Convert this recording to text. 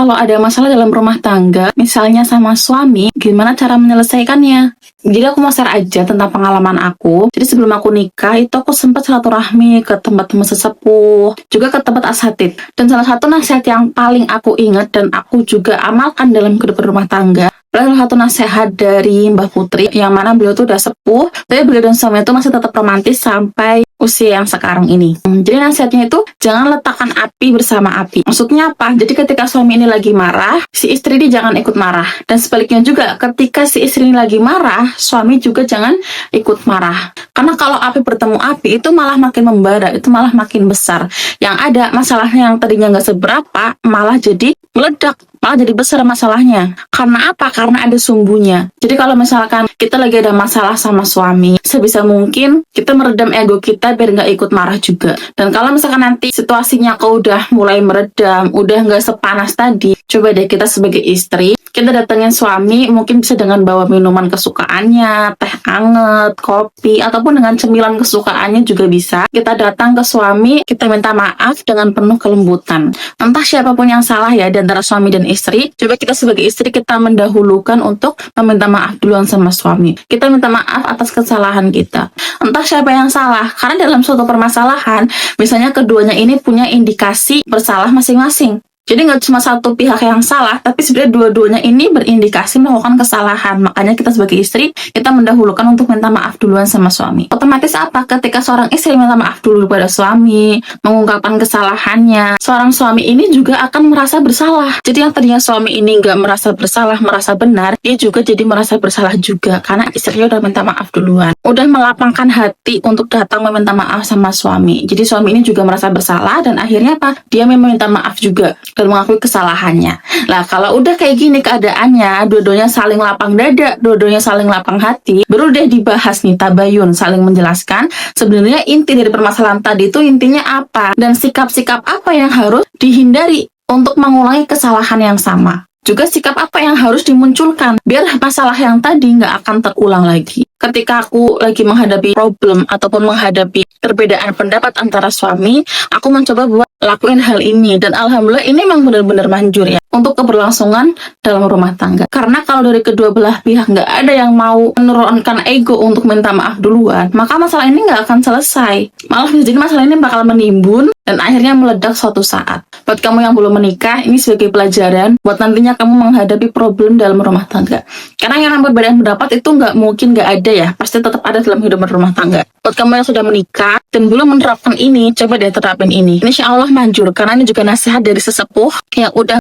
kalau ada masalah dalam rumah tangga, misalnya sama suami, gimana cara menyelesaikannya? Jadi aku mau share aja tentang pengalaman aku. Jadi sebelum aku nikah, itu aku sempat silaturahmi ke tempat teman sesepuh, juga ke tempat asatid. Dan salah satu nasihat yang paling aku ingat dan aku juga amalkan dalam kehidupan rumah tangga, salah satu nasihat dari Mbah Putri, yang mana beliau tuh udah sepuh, tapi beliau dan suami itu masih tetap romantis sampai usia yang sekarang ini. Jadi nasihatnya itu, jangan letakkan api bersama api. Maksudnya apa? Jadi ketika suami ini lagi marah, si istri ini jangan ikut marah. Dan sebaliknya juga, ketika si istri ini lagi marah, suami juga jangan ikut marah. Karena kalau api bertemu api, itu malah makin membara, itu malah makin besar. Yang ada masalahnya yang tadinya nggak seberapa, malah jadi meledak, malah jadi besar masalahnya. Karena apa? Karena ada sumbunya. Jadi kalau misalkan kita lagi ada masalah sama suami, sebisa mungkin kita meredam ego kita biar nggak ikut marah juga. Dan kalau misalkan nanti situasinya kau udah mulai meredam, udah nggak sepanas tadi, coba deh kita sebagai istri, kita datengin suami, mungkin bisa dengan bawa minuman kesukaannya, teh anget, kopi, ataupun dengan cemilan kesukaannya juga bisa. Kita datang ke suami, kita minta maaf dengan penuh kelembutan. Entah siapapun yang salah ya, di antara suami dan istri, coba kita sebagai istri, kita mendahulukan untuk meminta maaf duluan sama suami. Kita minta maaf atas kesalahan kita. Entah siapa yang salah, karena dalam suatu permasalahan, misalnya keduanya ini punya indikasi bersalah masing-masing. Jadi nggak cuma satu pihak yang salah, tapi sebenarnya dua-duanya ini berindikasi melakukan kesalahan. Makanya kita sebagai istri, kita mendahulukan untuk minta maaf duluan sama suami. Otomatis apa? Ketika seorang istri minta maaf dulu pada suami, mengungkapkan kesalahannya, seorang suami ini juga akan merasa bersalah. Jadi yang tadinya suami ini nggak merasa bersalah, merasa benar, dia juga jadi merasa bersalah juga, karena istrinya udah minta maaf duluan. Udah melapangkan hati untuk datang meminta maaf sama suami. Jadi suami ini juga merasa bersalah, dan akhirnya apa? Dia meminta maaf juga dan mengakui kesalahannya. Lah kalau udah kayak gini keadaannya, dua-duanya saling lapang dada, dua-duanya saling lapang hati, baru deh dibahas nih tabayun, saling menjelaskan sebenarnya inti dari permasalahan tadi itu intinya apa, dan sikap-sikap apa yang harus dihindari untuk mengulangi kesalahan yang sama. Juga sikap apa yang harus dimunculkan biar masalah yang tadi nggak akan terulang lagi. Ketika aku lagi menghadapi problem ataupun menghadapi perbedaan pendapat antara suami, aku mencoba buat lakuin hal ini, dan alhamdulillah ini memang benar-benar manjur ya untuk keberlangsungan dalam rumah tangga. Karena kalau dari kedua belah pihak nggak ada yang mau menurunkan ego untuk minta maaf duluan, maka masalah ini nggak akan selesai. Malah jadi masalah ini bakal menimbun dan akhirnya meledak suatu saat. Buat kamu yang belum menikah, ini sebagai pelajaran buat nantinya kamu menghadapi problem dalam rumah tangga. Karena yang namanya perbedaan pendapat itu nggak mungkin nggak ada ya, pasti tetap ada dalam hidup rumah tangga. Buat kamu yang sudah menikah dan belum menerapkan ini, coba deh terapin ini. Insya Allah manjur, karena ini juga nasihat dari sesepuh yang udah